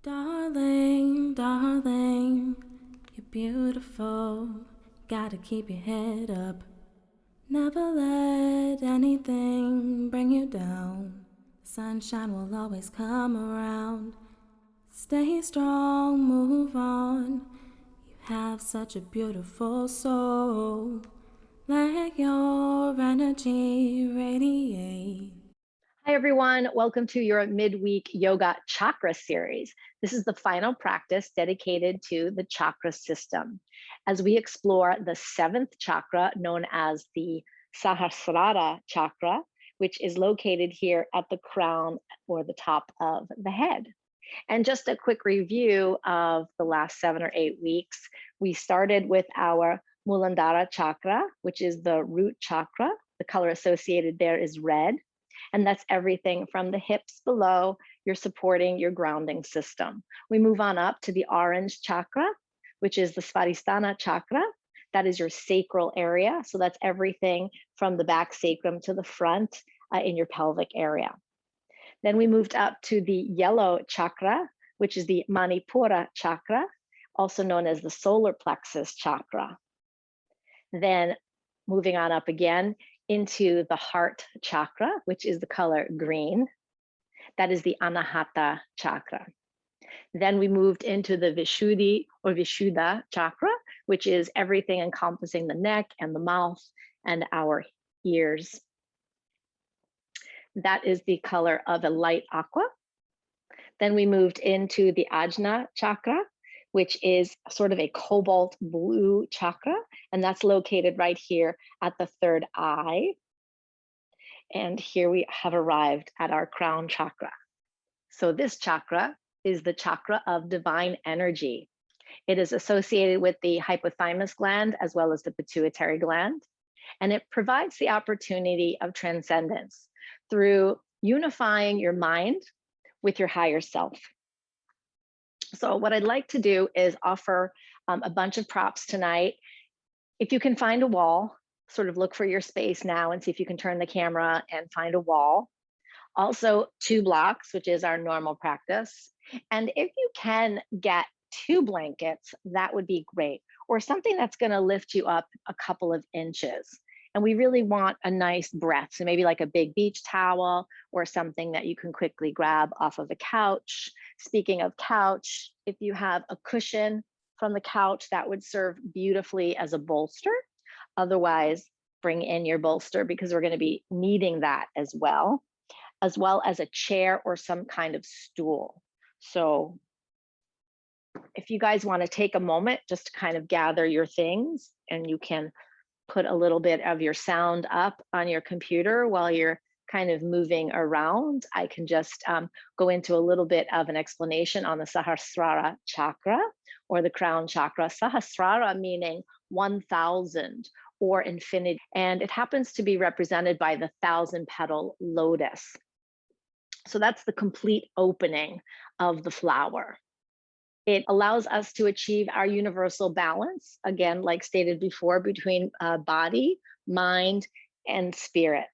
Darling, darling, you're beautiful. Gotta keep your head up. Never let anything bring you down. Sunshine will always come around. Stay strong, move on. You have such a beautiful soul. Let your energy radiate. Hi, everyone. Welcome to your midweek yoga chakra series. This is the final practice dedicated to the chakra system as we explore the seventh chakra known as the Sahasrara chakra, which is located here at the crown or the top of the head. And just a quick review of the last 7 or 8 weeks. We started with our Muladhara chakra, which is the root chakra. The color associated there is red. And that's everything from the hips below. You're supporting your grounding system. We move on up to the orange chakra, which is the Svadhisthana chakra. That is your sacral area. So that's everything from the back sacrum to the front in your pelvic area. Then we moved up to the yellow chakra, which is the Manipura chakra, also known as the solar plexus chakra. Then moving on up again into the heart chakra, which is the color green. That is the Anahata chakra. Then we moved into the Vishuddhi or Vishuddha chakra, which is everything encompassing the neck and the mouth and our ears. That is the color of a light aqua. Then we moved into the Ajna chakra, which is sort of a cobalt blue chakra, and that's located right here at the third eye. And here we have arrived at our crown chakra. So this chakra is the chakra of divine energy. It is associated with the hypothalamus gland as well as the pituitary gland, and it provides the opportunity of transcendence through unifying your mind with your higher self. So what I'd like to do is offer a bunch of props tonight. If you can find a wall, sort of look for your space now and see if you can turn the camera and find a wall. Also 2 blocks, which is our normal practice. And if you can get 2 blankets, that would be great. Or something that's gonna lift you up a couple of inches. And we really want a nice breath. So maybe like a big beach towel or something that you can quickly grab off of the couch. Speaking of couch, if you have a cushion from the couch, that would serve beautifully as a bolster. Otherwise, bring in your bolster because we're going to be needing that as well as a chair or some kind of stool. So if you guys want to take a moment just to kind of gather your things, and you can put a little bit of your sound up on your computer while you're kind of moving around, I can just go into a little bit of an explanation on the Sahasrara chakra or the crown chakra. Sahasrara meaning 1,000 or infinity, and it happens to be represented by the 1,000-petal lotus. So that's the complete opening of the flower. It allows us to achieve our universal balance, again, like stated before, between body, mind, and spirit.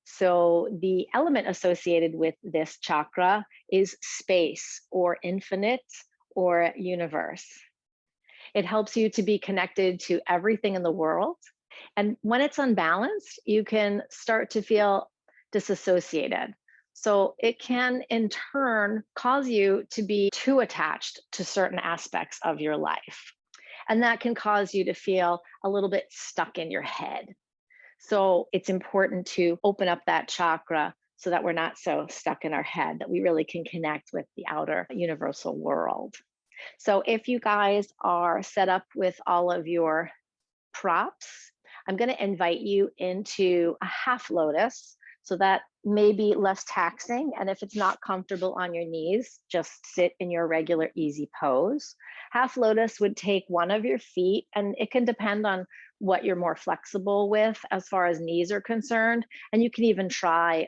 So the element associated with this chakra is space or infinite or universe. It helps you to be connected to everything in the world. And when it's unbalanced, you can start to feel disassociated. So it can in turn cause you to be too attached to certain aspects of your life. And that can cause you to feel a little bit stuck in your head. So it's important to open up that chakra so that we're not so stuck in our head, that we really can connect with the outer universal world. So if you guys are set up with all of your props, I'm going to invite you into a half lotus. So that may be less taxing. And if it's not comfortable on your knees, just sit in your regular easy pose. Half lotus would take one of your feet, and it can depend on what you're more flexible with as far as knees are concerned. And you can even try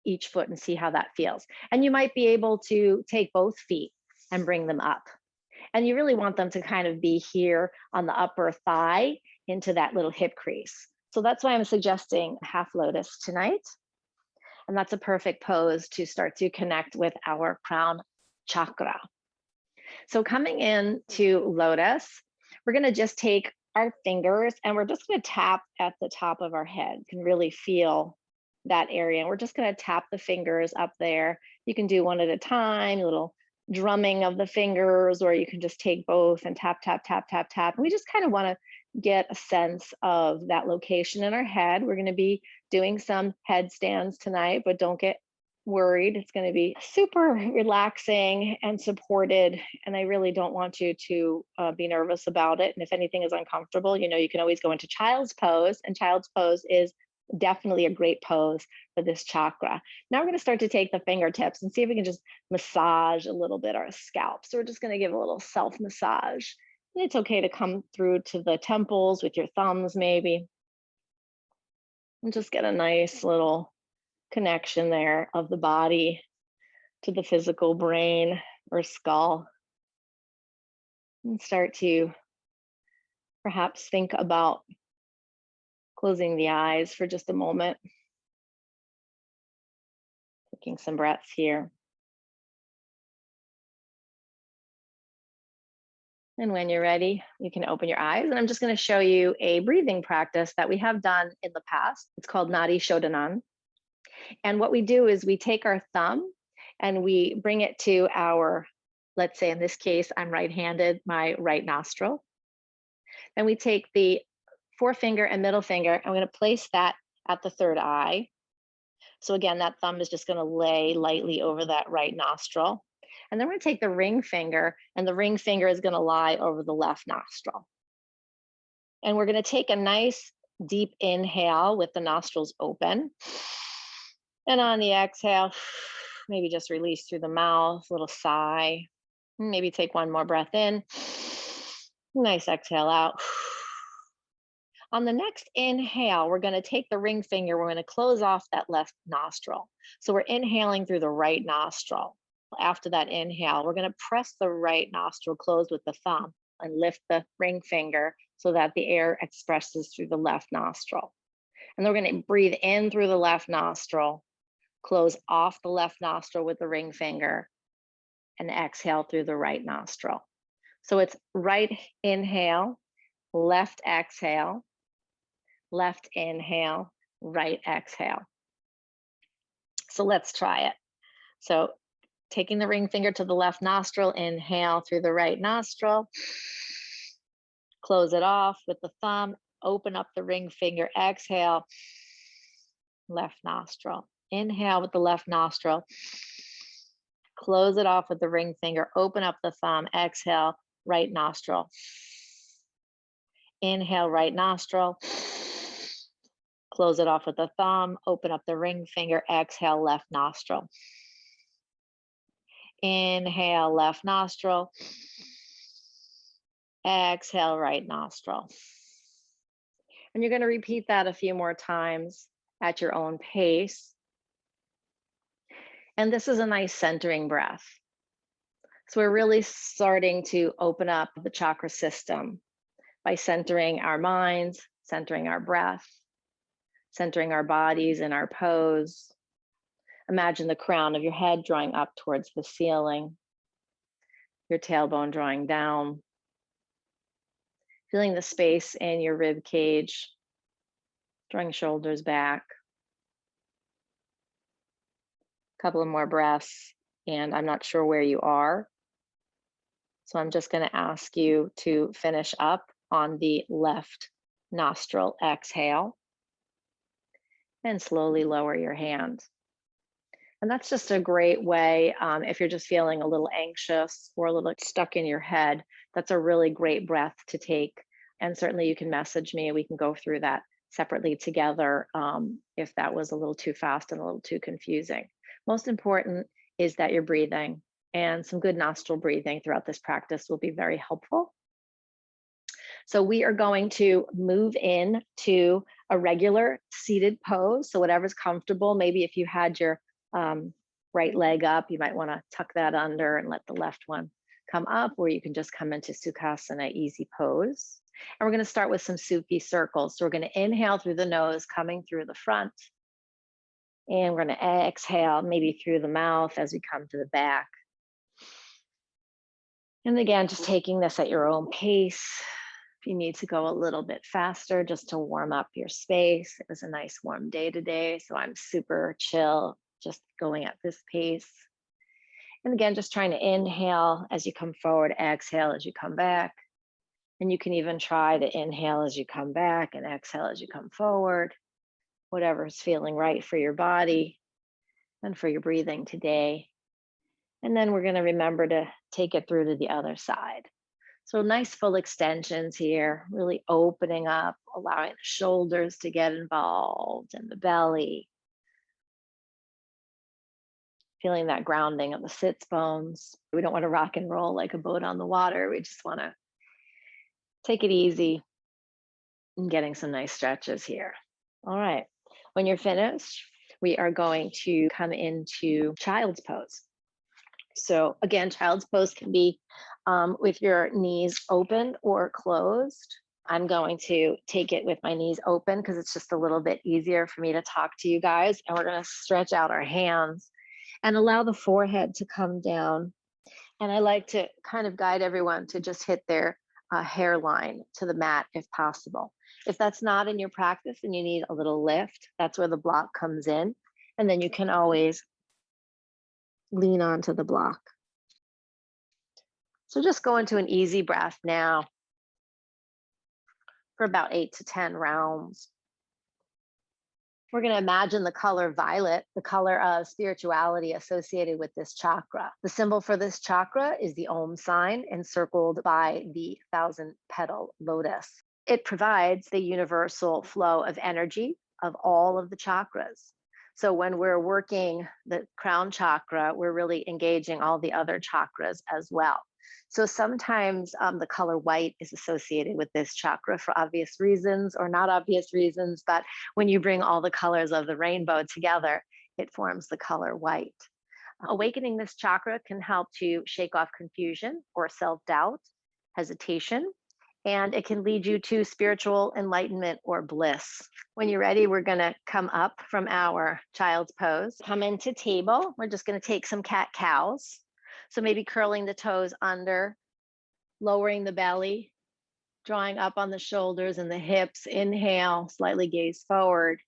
each foot and see how that feels. And you might be able to take both feet and bring them up. And you really want them to kind of be here on the upper thigh into that little hip crease. So that's why I'm suggesting half lotus tonight. And that's a perfect pose to start to connect with our crown chakra. So coming in to lotus, we're going to just take our fingers and we're just going to tap at the top of our head. You can really feel that area. And we're just going to tap the fingers up there. You can do one at a time, a little drumming of the fingers, or you can just take both and tap, tap, tap, tap, tap. And we just kind of want to get a sense of that location in our head. We're going to be doing some headstands tonight, but don't get worried. It's going to be super relaxing and supported. And I really don't want you to be nervous about it. And if anything is uncomfortable, you can always go into child's pose. And child's pose is definitely a great pose for this chakra. Now we're going to start to take the fingertips and see if we can just massage a little bit our scalp. So we're just going to give a little self massage. And it's okay to come through to the temples with your thumbs maybe. And just get a nice little connection there of the body to the physical brain or skull. And start to perhaps think about closing the eyes for just a moment. Taking some breaths here. And when you're ready, you can open your eyes. And I'm just going to show you a breathing practice that we have done in the past. It's called Nadi Shodanan. And what we do is we take our thumb and we bring it to our, let's say in this case, I'm right-handed, my right nostril. Then we take the forefinger and middle finger, and we're going to place that at the third eye. So again, that thumb is just going to lay lightly over that right nostril. And then we're going to take the ring finger, and the ring finger is going to lie over the left nostril. And we're going to take a nice deep inhale with the nostrils open. And on the exhale, maybe just release through the mouth, a little sigh. Maybe take one more breath in. Nice exhale out. On the next inhale, we're going to take the ring finger, we're going to close off that left nostril. So we're inhaling through the right nostril. After that inhale, we're going to press the right nostril closed with the thumb and lift the ring finger so that the air expresses through the left nostril. And then we're going to breathe in through the left nostril, close off the left nostril with the ring finger, and exhale through the right nostril. So it's right inhale, left exhale, left inhale, right exhale. So let's try it. So taking the ring finger to the left nostril, inhale through the right nostril, close it off with the thumb, open up the ring finger, exhale, left nostril. Inhale with the left nostril, close it off with the ring finger, open up the thumb, exhale, right nostril. Inhale, right nostril, close it off with the thumb, open up the ring finger, exhale, left nostril. Inhale, left nostril, exhale, right nostril. And you're going to repeat that a few more times at your own pace. And this is a nice centering breath. So we're really starting to open up the chakra system by centering our minds, centering our breath, centering our bodies and our pose. Imagine the crown of your head drawing up towards the ceiling, your tailbone drawing down, feeling the space in your rib cage, drawing shoulders back. A couple of more breaths, and I'm not sure where you are. So I'm just going to ask you to finish up on the left nostril exhale and slowly lower your hand. And that's just a great way, if you're just feeling a little anxious or a little stuck in your head, that's a really great breath to take. And certainly you can message me and we can go through that separately together if that was a little too fast and a little too confusing. Most important is that you're breathing, and some good nostril breathing throughout this practice will be very helpful. So we are going to move in to a regular seated pose. So whatever's comfortable, maybe if you had your right leg up, you might want to tuck that under and let the left one come up, or you can just come into Sukhasana, easy pose. And we're going to start with some Sukhi circles. So we're going to inhale through the nose, coming through the front. And we're going to exhale maybe through the mouth as we come to the back. And again, just taking this at your own pace. If you need to go a little bit faster just to warm up your space. It was a nice warm day today, so I'm super chill, just going at this pace. And again, just trying to inhale as you come forward, exhale as you come back. And you can even try to inhale as you come back and exhale as you come forward, whatever's feeling right for your body and for your breathing today. And then we're going to remember to take it through to the other side. So nice full extensions here, really opening up, allowing the shoulders to get involved and the belly. Feeling that grounding of the sits bones. We don't want to rock and roll like a boat on the water. We just want to take it easy and getting some nice stretches here. All right. When you're finished, we are going to come into child's pose. So again, child's pose can be with your knees open or closed. I'm going to take it with my knees open because it's just a little bit easier for me to talk to you guys. And we're going to stretch out our hands and allow the forehead to come down. And I like to kind of guide everyone to just hit their hairline to the mat if possible. If that's not in your practice and you need a little lift, that's where the block comes in. And then you can always lean onto the block. So just go into an easy breath now for about 8 to 10 rounds. We're going to imagine the color violet, the color of spirituality associated with this chakra. The symbol for this chakra is the Om sign, encircled by the 1,000-petal lotus. It provides the universal flow of energy of all of the chakras. So when we're working the crown chakra, we're really engaging all the other chakras as well. So sometimes the color white is associated with this chakra for obvious reasons or not obvious reasons, but when you bring all the colors of the rainbow together, it forms the color white. Awakening this chakra can help to shake off confusion or self-doubt, hesitation, and it can lead you to spiritual enlightenment or bliss. When you're ready, we're going to come up from our child's pose, come into table. We're just going to take some cat-cows. So maybe curling the toes under, lowering the belly, drawing up on the shoulders and the hips. Inhale, slightly gaze forward.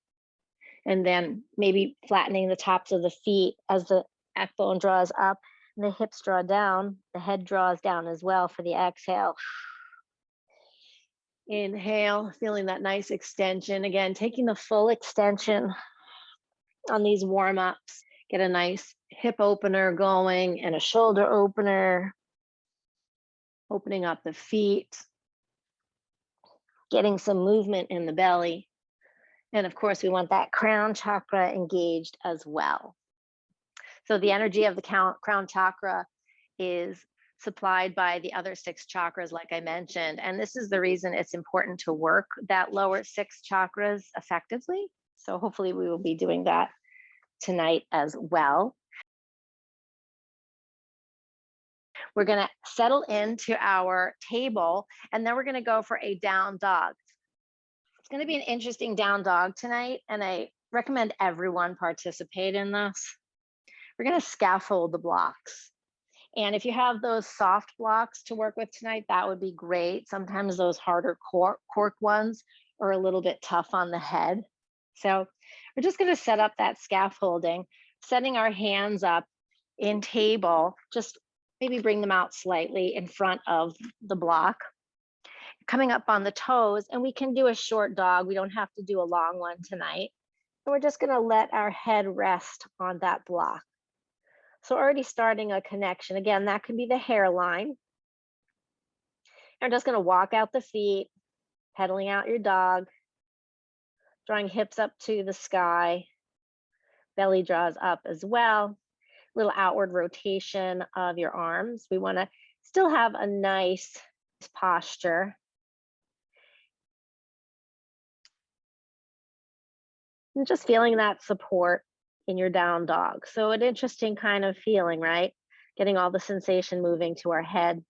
And then maybe flattening the tops of the feet as the backbone draws up and the hips draw down. The head draws down as well for the exhale. Inhale, feeling that nice extension. Again, taking the full extension on these warm-ups. Get a nice hip opener going and a shoulder opener. Opening up the feet. Getting some movement in the belly. And of course, we want that crown chakra engaged as well. So the energy of the crown chakra is supplied by the other 6 chakras, like I mentioned. And this is the reason it's important to work that lower 6 chakras effectively. So hopefully we will be doing that tonight as well. We're going to settle into our table, and then we're going to go for a down dog. It's going to be an interesting down dog tonight, and I recommend everyone participate in this. We're going to scaffold the blocks. And if you have those soft blocks to work with tonight, that would be great. Sometimes those harder cork ones are a little bit tough on the head. So we're just going to set up that scaffolding, setting our hands up in table, just maybe bring them out slightly in front of the block, coming up on the toes, and we can do a short dog. We don't have to do a long one tonight. And we're just going to let our head rest on that block. So already starting a connection. Again, that could be the hairline. I'm just going to walk out the feet, pedaling out your dog, drawing hips up to the sky. Belly draws up as well. Little outward rotation of your arms. We want to still have a nice posture. And just feeling that support in your down dog. So an interesting kind of feeling, right? Getting all the sensation moving to our head.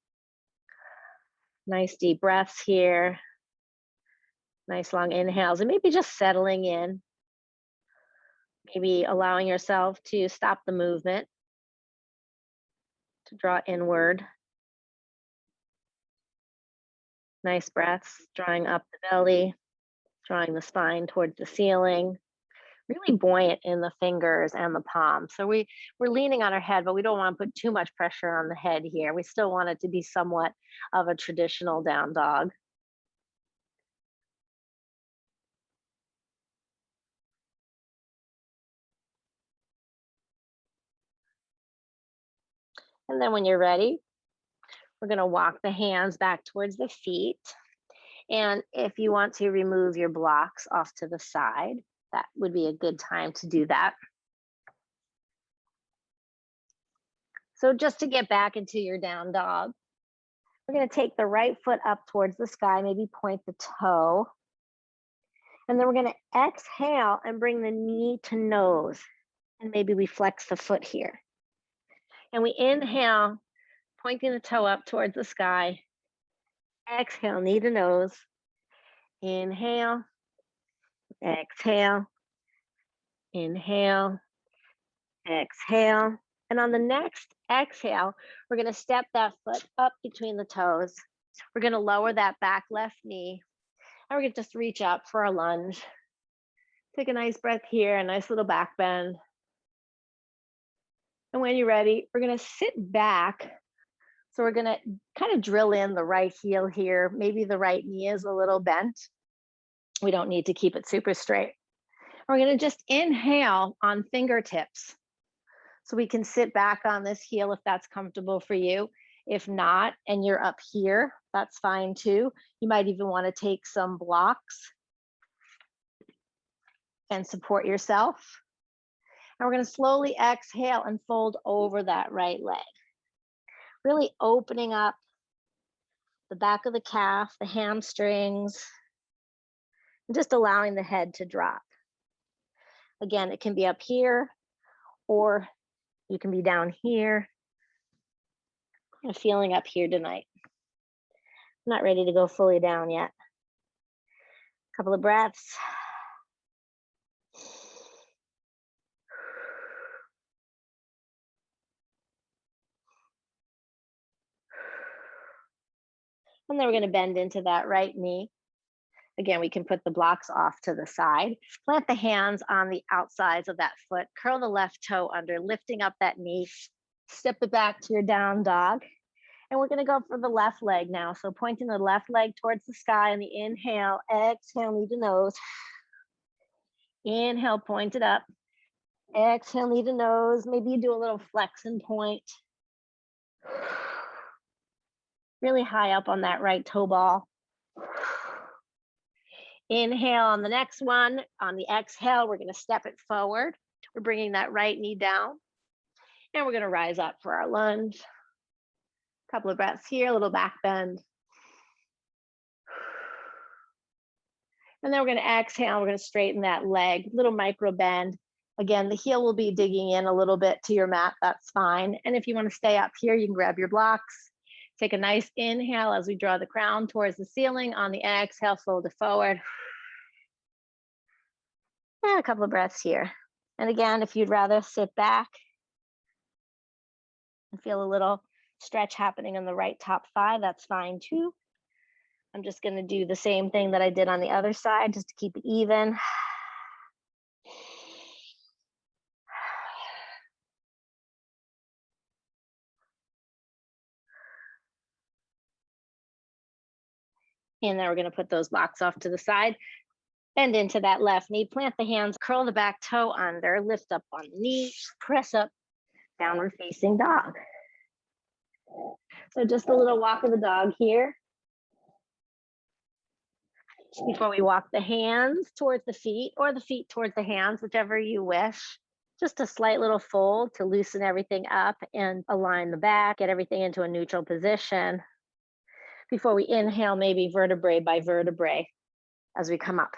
Nice deep breaths here. Nice long inhales, and maybe just settling in. Maybe allowing yourself to stop the movement, to draw inward. Nice breaths, drawing up the belly, drawing the spine towards the ceiling. Really buoyant in the fingers and the palms. So we're leaning on our head, but we don't want to put too much pressure on the head here. We still want it to be somewhat of a traditional down dog. And then when you're ready, we're going to walk the hands back towards the feet. And if you want to remove your blocks off to the side, that would be a good time to do that. So just to get back into your down dog, we're going to take the right foot up towards the sky, maybe point the toe. And then we're going to exhale and bring the knee to nose. And maybe we flex the foot here. And we inhale, pointing the toe up towards the sky. Exhale, knee to nose. Inhale, exhale, inhale, exhale. And on the next exhale, we're going to step that foot up between the toes. We're going to lower that back left knee. And we're going to just reach up for a lunge. Take a nice breath here, a nice little back bend. And when you're ready, we're going to sit back. So we're going to kind of drill in the right heel here. Maybe the right knee is a little bent. We don't need to keep it super straight. We're going to just inhale on fingertips. So we can sit back on this heel if that's comfortable for you. If not, and you're up here, that's fine too. You might even want to take some blocks and support yourself. And we're going to slowly exhale and fold over that right leg. Really opening up the back of the calf, the hamstrings, and just allowing the head to drop. Again, it can be up here or you can be down here. I'm feeling up here tonight. I'm not ready to go fully down yet. A couple of breaths. And then we're going to bend into that right knee. Again, we can put the blocks off to the side. Plant the hands on the outsides of that foot. Curl the left toe under, lifting up that knee. Step it back to your down dog. And we're going to go for the left leg now. So pointing the left leg towards the sky on the inhale. Exhale, knee to nose. Inhale, point it up. Exhale, knee to nose. Maybe you do a little flex and point. Really high up on that right toe ball. Inhale on the next one. On the exhale, we're going to step it forward. We're bringing that right knee down. And we're going to rise up for our lunge. A couple of breaths here, a little back bend. And then we're going to exhale. We're going to straighten that leg, little micro bend. Again, the heel will be digging in a little bit to your mat. That's fine. And if you want to stay up here, you can grab your blocks. Take a nice inhale as we draw the crown towards the ceiling. On the exhale, fold it forward. And a couple of breaths here. And again, if you'd rather sit back and feel a little stretch happening in the right top thigh, that's fine too. I'm just going to do the same thing that I did on the other side just to keep it even. And then we're going to put those blocks off to the side. Bend into that left knee, plant the hands, curl the back toe under, lift up on the knee, press up, downward facing dog. So just a little walk of the dog here. Before we walk the hands towards the feet or the feet towards the hands, whichever you wish. Just a slight little fold to loosen everything up and align the back, get everything into a neutral position. Before we inhale, maybe vertebrae by vertebrae as we come up.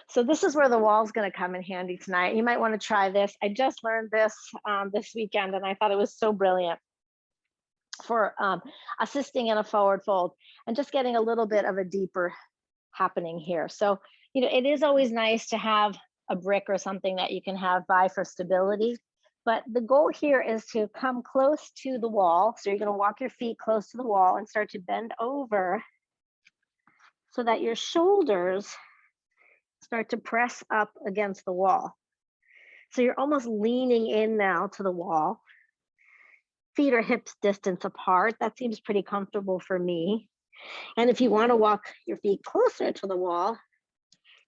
So this is where the wall is going to come in handy tonight. You might want to try this. I just learned this this weekend, and I thought it was so brilliant for assisting in a forward fold and just getting a little bit of a deeper happening here. So, you know, it is always nice to have a brick or something that you can have by for stability. But the goal here is to come close to the wall. So you're going to walk your feet close to the wall and start to bend over so that your shoulders start to press up against the wall. So you're almost leaning in now to the wall. Feet are hips distance apart. That seems pretty comfortable for me. And if you want to walk your feet closer to the wall,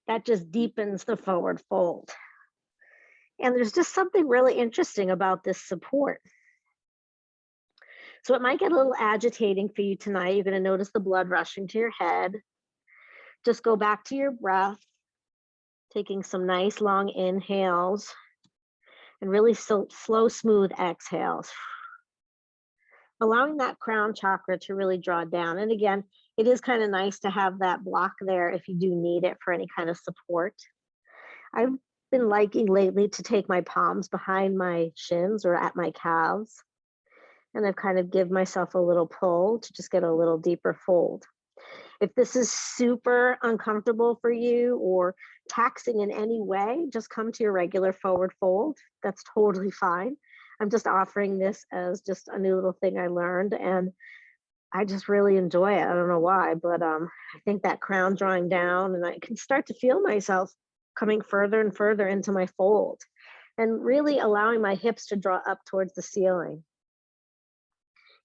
that just deepens the forward fold. And there's just something really interesting about this support. So it might get a little agitating for you tonight. You're going to notice the blood rushing to your head. Just go back to your breath, taking some nice long inhales and really slow, smooth exhales. Allowing that crown chakra to really draw down. And again, it is kind of nice to have that block there if you do need it for any kind of support. I've been liking lately to take my palms behind my shins or at my calves. And I've kind of give myself a little pull to just get a little deeper fold. If this is super uncomfortable for you or taxing in any way, just come to your regular forward fold. That's totally fine. I'm just offering this as just a new little thing I learned, and I just really enjoy it. I don't know why, but I think that crown drawing down, and I can start to feel myself coming further and further into my fold and really allowing my hips to draw up towards the ceiling.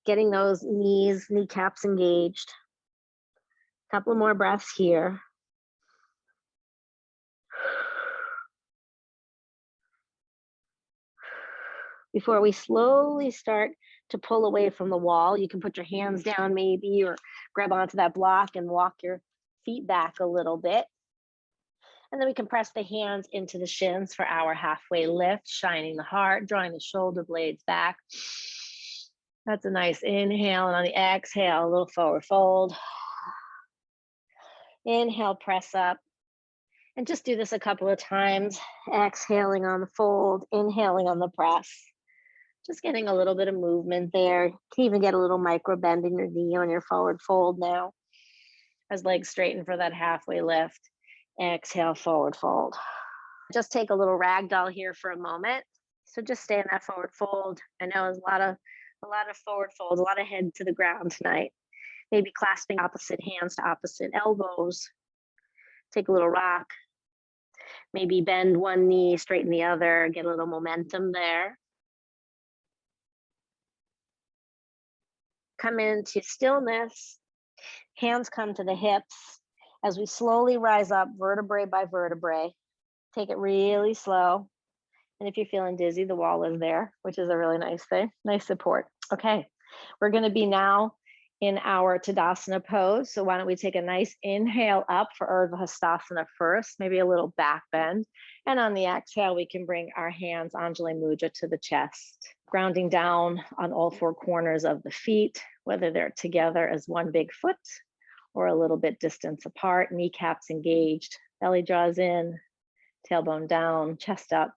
Getting those knees, kneecaps engaged. A couple more breaths here. Before we slowly start to pull away from the wall, you can put your hands down maybe or grab onto that block and walk your feet back a little bit. And then we can press the hands into the shins for our halfway lift, shining the heart, drawing the shoulder blades back. That's a nice inhale. And on the exhale, a little forward fold. Inhale, press up. And just do this a couple of times. Exhaling on the fold, inhaling on the press. Just getting a little bit of movement there. You can even get a little micro bend in your knee on your forward fold now. As legs straighten for that halfway lift. Exhale, forward fold. Just take a little ragdoll here for a moment. So just stay in that forward fold. I know there's a lot of forward folds, a lot of head to the ground tonight. Maybe clasping opposite hands to opposite elbows. Take a little rock. Maybe bend one knee, straighten the other, get a little momentum there. Come into stillness. Hands come to the hips as we slowly rise up vertebrae by vertebrae. Take it really slow. And if you're feeling dizzy, the wall is there, which is a really nice thing, nice support. Okay, we're going to be now in our Tadasana pose. So why don't we take a nice inhale up for Urdhva Hastasana first, maybe a little back bend. And on the exhale, we can bring our hands, Anjali Mudra, to the chest, grounding down on all four corners of the feet, whether they're together as one big foot or a little bit distance apart, kneecaps engaged, belly draws in, tailbone down, chest up,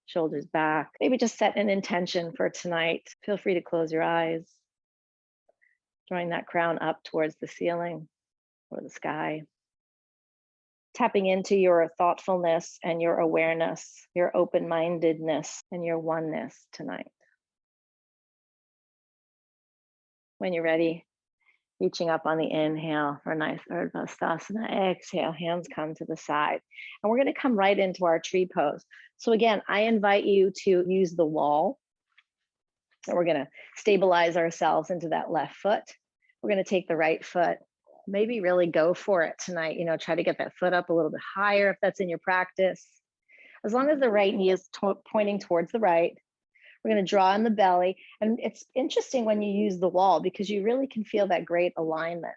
shoulders back. Maybe just set an intention for tonight. Feel free to close your eyes. Drawing that crown up towards the ceiling or the sky. Tapping into your thoughtfulness and your awareness, your open-mindedness and your oneness tonight. When you're ready, reaching up on the inhale for a nice Urdhva Hastasana. Exhale, hands come to the side. And we're going to come right into our tree pose. So again, I invite you to use the wall. And we're going to stabilize ourselves into that left foot. We're going to take the right foot, maybe really go for it tonight. You know, try to get that foot up a little bit higher if that's in your practice. As long as the right knee is pointing towards the right, we're going to draw in the belly. And it's interesting when you use the wall because you really can feel that great alignment.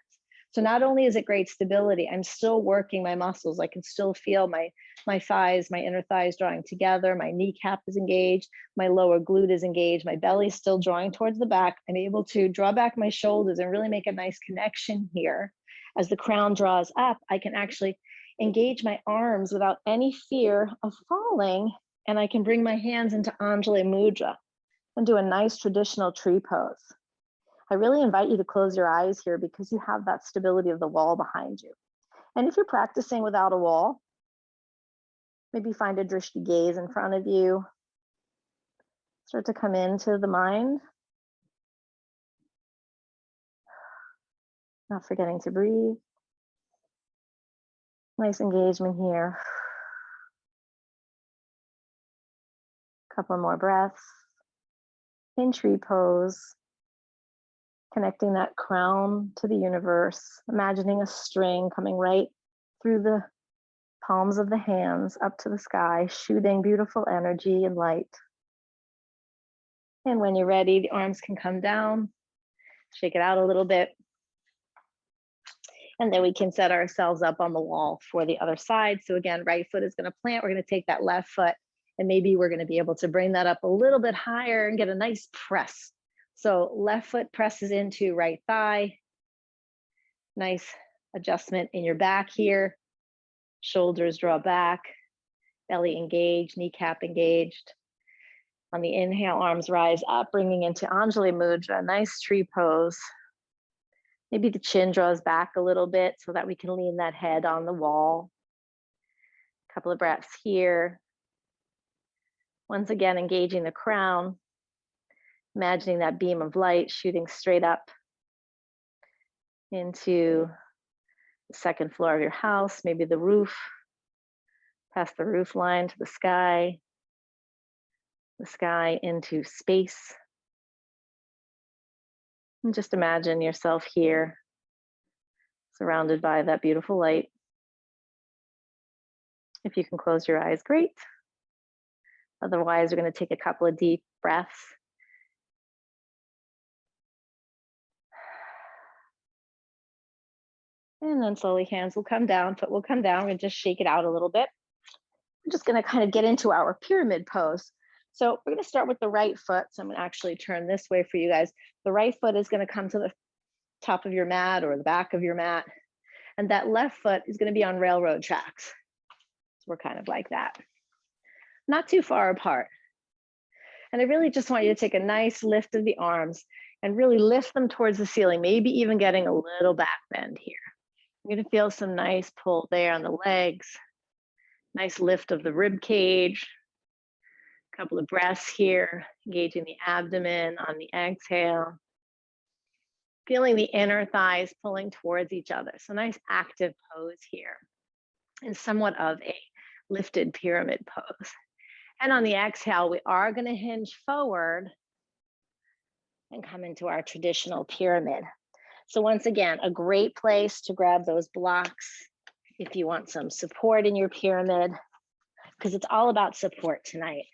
So not only is it great stability, I'm still working my muscles. I can still feel my thighs, my inner thighs drawing together. My kneecap is engaged. My lower glute is engaged. My belly is still drawing towards the back. I'm able to draw back my shoulders and really make a nice connection here. As the crown draws up, I can actually engage my arms without any fear of falling. And I can bring my hands into Anjali Mudra and do a nice traditional tree pose. I really invite you to close your eyes here because you have that stability of the wall behind you. And if you're practicing without a wall, maybe find a drishti gaze in front of you. Start to come into the mind. Not forgetting to breathe. Nice engagement here. Couple more breaths. In tree pose, connecting that crown to the universe, imagining a string coming right through the palms of the hands up to the sky, shooting beautiful energy and light. And when you're ready, the arms can come down, shake it out a little bit. And then we can set ourselves up on the wall for the other side. So again, right foot is going to plant. We're going to take that left foot, and maybe we're going to be able to bring that up a little bit higher and get a nice press. So left foot presses into right thigh. Nice adjustment in your back here. Shoulders draw back, belly engaged, kneecap engaged. On the inhale, arms rise up, bringing into Anjali Mudra, nice tree pose. Maybe the chin draws back a little bit so that we can lean that head on the wall. A couple of breaths here. Once again, engaging the crown, imagining that beam of light shooting straight up into the second floor of your house, maybe the roof, past the roof line to the sky into space. And just imagine yourself here, surrounded by that beautiful light. If you can close your eyes, great. Otherwise, we're going to take a couple of deep breaths. And then slowly hands will come down, foot will come down. We're going to just shake it out a little bit. We're just going to kind of get into our pyramid pose. So we're going to start with the right foot. So I'm going to actually turn this way for you guys. The right foot is going to come to the top of your mat or the back of your mat. And that left foot is going to be on railroad tracks. So we're kind of like that. Not too far apart. And I really just want you to take a nice lift of the arms and really lift them towards the ceiling, maybe even getting a little back bend here. You're going to feel some nice pull there on the legs. Nice lift of the rib cage. A couple of breaths here, engaging the abdomen on the exhale. Feeling the inner thighs pulling towards each other. So nice active pose here. And somewhat of a lifted pyramid pose. And on the exhale, we are going to hinge forward and come into our traditional pyramid. So once again, a great place to grab those blocks if you want some support in your pyramid, because it's all about support tonight.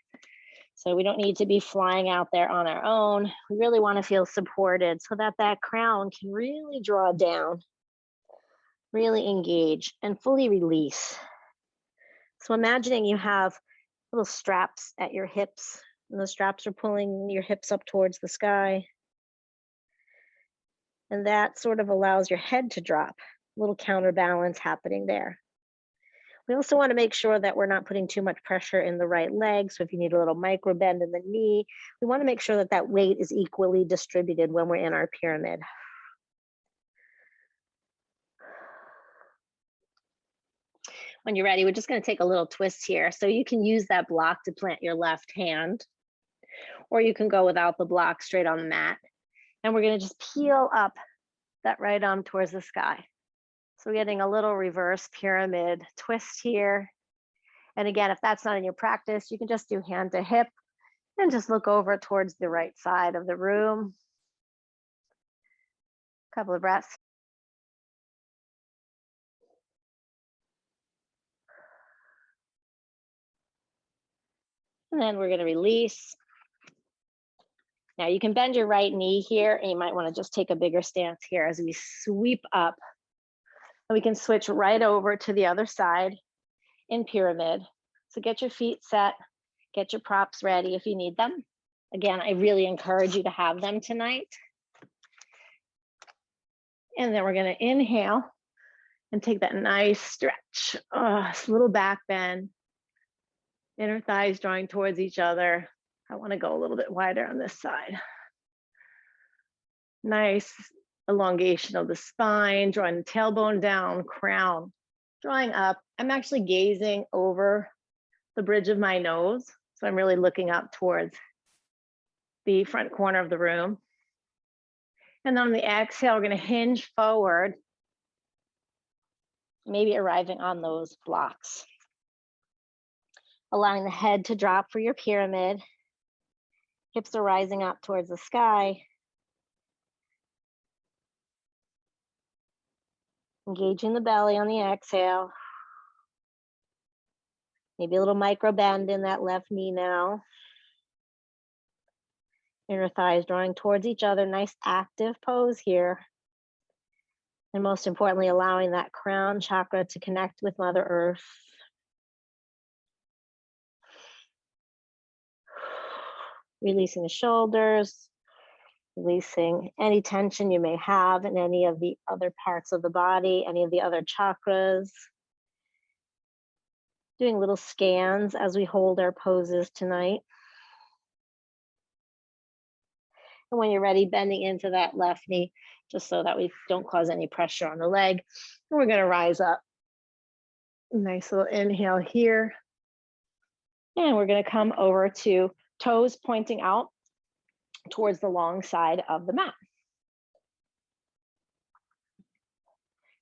So we don't need to be flying out there on our own. We really want to feel supported so that that crown can really draw down, really engage, and fully release. So imagining you have little straps at your hips, and the straps are pulling your hips up towards the sky. And that sort of allows your head to drop, a little counterbalance happening there. We also want to make sure that we're not putting too much pressure in the right leg. So if you need a little micro bend in the knee, we want to make sure that that weight is equally distributed when we're in our pyramid. When you're ready, we're just going to take a little twist here. So you can use that block to plant your left hand, or you can go without the block straight on the mat. And we're going to just peel up that right arm towards the sky. So we're getting a little reverse pyramid twist here. And again, if that's not in your practice, you can just do hand to hip and just look over towards the right side of the room. A couple of breaths. And then we're going to release. Now you can bend your right knee here, and you might want to just take a bigger stance here as we sweep up. And we can switch right over to the other side in pyramid. So get your feet set, get your props ready if you need them. Again, I really encourage you to have them tonight. And then we're going to inhale and take that nice stretch. Little back bend. Inner thighs drawing towards each other. I want to go a little bit wider on this side. Nice elongation of the spine, drawing the tailbone down, crown, drawing up. I'm actually gazing over the bridge of my nose. So I'm really looking up towards the front corner of the room. And then on the exhale, we're going to hinge forward. maybe arriving on those blocks. Allowing the head to drop for your pyramid. Hips are rising up towards the sky. Engaging the belly on the exhale. Maybe a little micro bend in that left knee now. Inner thighs drawing towards each other. Nice active pose here. And most importantly, allowing that crown chakra to connect with Mother Earth. Releasing the shoulders. Releasing any tension you may have in any of the other parts of the body, any of the other chakras. Doing little scans as we hold our poses tonight. And when you're ready, bending into that left knee, just so that we don't cause any pressure on the leg. And we're gonna rise up. Nice little inhale here. And we're gonna come over to toes pointing out towards the long side of the mat.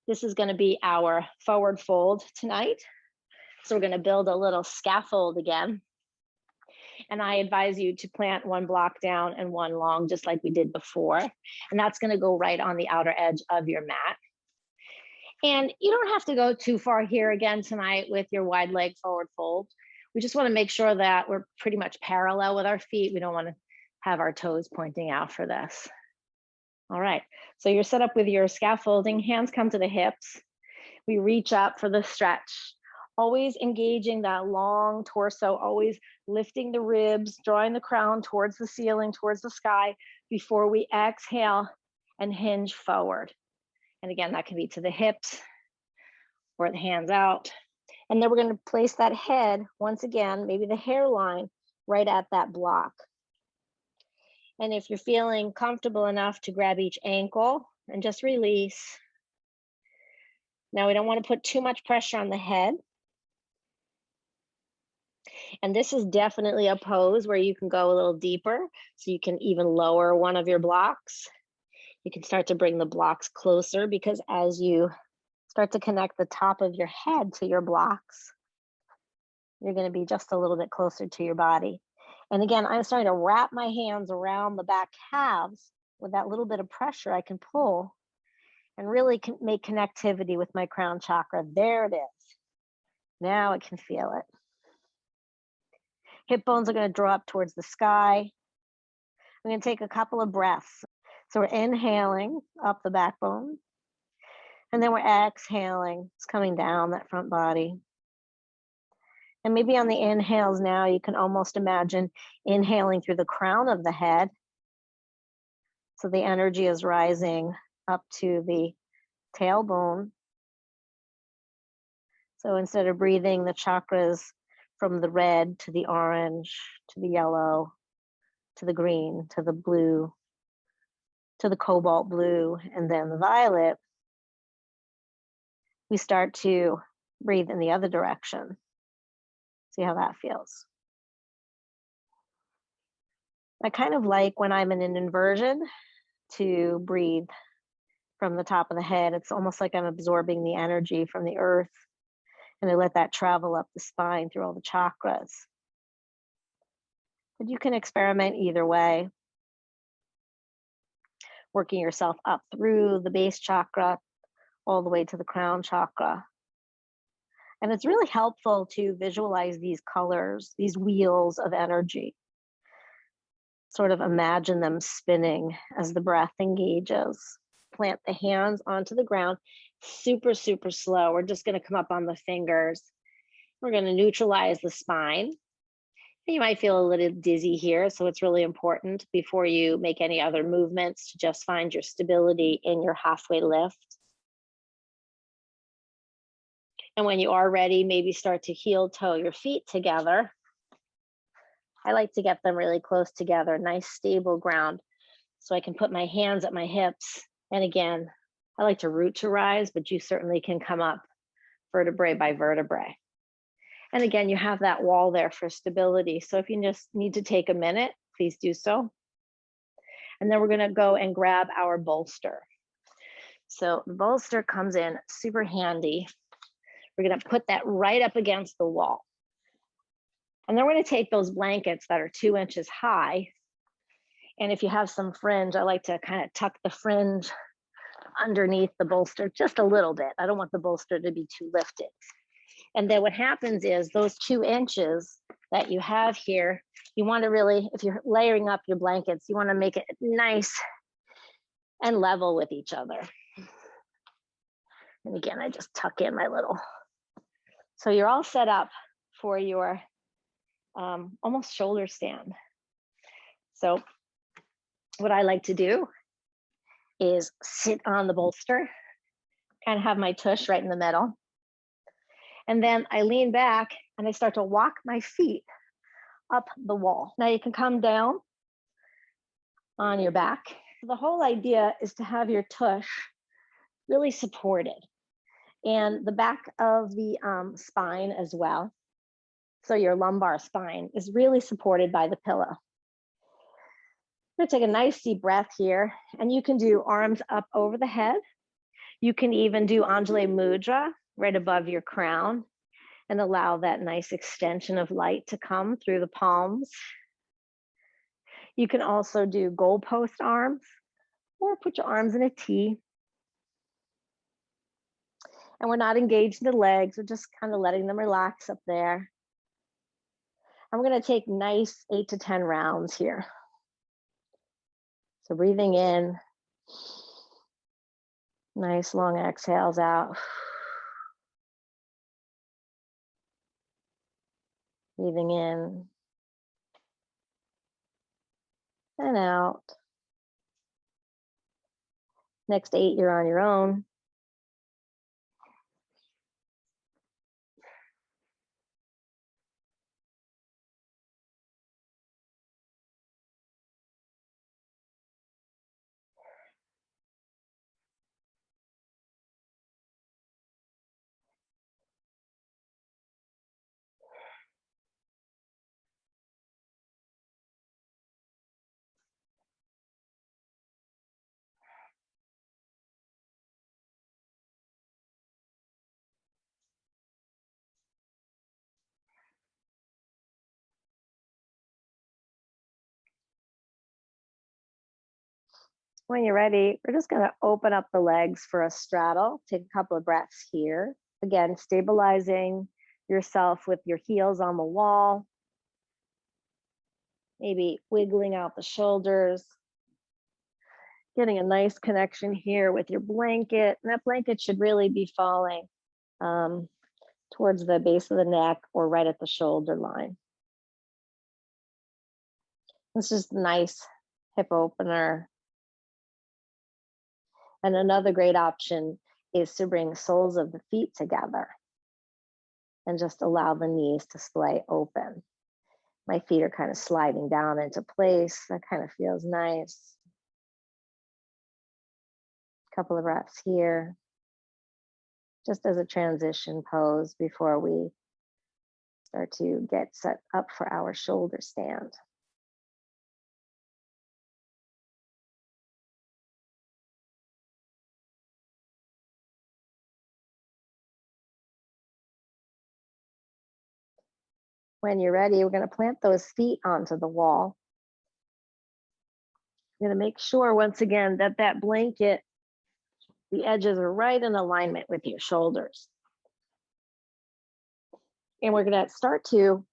This is gonna be our forward fold tonight. So we're gonna build a little scaffold again. And I advise you to plant one block down and one long, just like we did before. And that's gonna go right on the outer edge of your mat. And you don't have to go too far here again tonight with your wide leg forward fold. We just wanna make sure that we're pretty much parallel with our feet. We don't wanna have our toes pointing out for this. All right, so you're set up with your scaffolding, hands come to the hips. We reach up for the stretch. Always engaging that long torso, always lifting the ribs, drawing the crown towards the ceiling, towards the sky before we exhale and hinge forward. And again, that can be to the hips or the hands out. And then we're going to place that head, once again, maybe the hairline right at that block. And if you're feeling comfortable enough to grab each ankle and just release. Now we don't want to put too much pressure on the head. And this is definitely a pose where you can go a little deeper. So you can even lower one of your blocks. You can start to bring the blocks closer, because as you start to connect the top of your head to your blocks, you're going to be just a little bit closer to your body. And again, I'm starting to wrap my hands around the back calves. With that little bit of pressure, I can pull and really make connectivity with my crown chakra. There it is. Now I can feel it. Hip bones are going to draw up towards the sky. I'm going to take a couple of breaths. So we're inhaling up the backbone. And then we're exhaling. It's coming down that front body. And maybe on the inhales now, you can almost imagine inhaling through the crown of the head. So the energy is rising up to the tailbone. So instead of breathing the chakras from the red to the orange, to the yellow, to the green, to the blue, to the cobalt blue, and then the violet, we start to breathe in the other direction. See how that feels. I kind of like when I'm in an inversion to breathe from the top of the head. It's almost like I'm absorbing the energy from the earth, and I let that travel up the spine through all the chakras. But you can experiment either way, working yourself up through the base chakra all the way to the crown chakra. And it's really helpful to visualize these colors, these wheels of energy. Sort of imagine them spinning as the breath engages. Plant the hands onto the ground, super, super slow. We're just going to come up on the fingers. We're going to neutralize the spine. You might feel a little dizzy here, so it's really important before you make any other movements to just find your stability in your halfway lift. And when you are ready, maybe start to heel toe your feet together. I like to get them really close together, nice stable ground, so I can put my hands at my hips. And again, I like to root to rise, but you certainly can come up vertebrae by vertebrae. And again, you have that wall there for stability. So if you just need to take a minute, please do so. And then we're going to go and grab our bolster. So the bolster comes in super handy We're gonna put that right up against the wall. And then we're gonna take those blankets that are 2 inches high. And if you have some fringe, I like to kind of tuck the fringe underneath the bolster just a little bit. I don't want the bolster to be too lifted. And then what happens is those 2 inches that you have here, you want to really, if you're layering up your blankets, you want to make it nice and level with each other. And again, I just tuck in my little. So you're all set up for your almost shoulder stand. So what I like to do is sit on the bolster, kind of have my tush right in the middle. And then I lean back and I start to walk my feet up the wall. Now you can come down on your back. The whole idea is to have your tush really supported and the back of the spine as well. So your lumbar spine is really supported by the pillow. I'm gonna take a nice deep breath here, and you can do arms up over the head. You can even do Anjali Mudra right above your crown and allow that nice extension of light to come through the palms. You can also do goalpost arms or put your arms in a T. And we're not engaged in the legs, we're just kind of letting them relax up there. I'm gonna take nice 8 to 10 rounds here. So breathing in, nice long exhales out. Breathing in and out. Next 8, you're on your own. When you're ready, we're just gonna open up the legs for a straddle. Take a couple of breaths here. Again, stabilizing yourself with your heels on the wall. Maybe wiggling out the shoulders. Getting a nice connection here with your blanket. And that blanket should really be falling towards the base of the neck or right at the shoulder line. This is a nice hip opener. And another great option is to bring soles of the feet together and just allow the knees to splay open. My feet are kind of sliding down into place. That kind of feels nice. Couple of breaths here, just as a transition pose before we start to get set up for our shoulder stand. When you're ready, we're going to plant those feet onto the wall. You're going to make sure, once again, that that blanket, the edges are right in alignment with your shoulders. And we're going to start to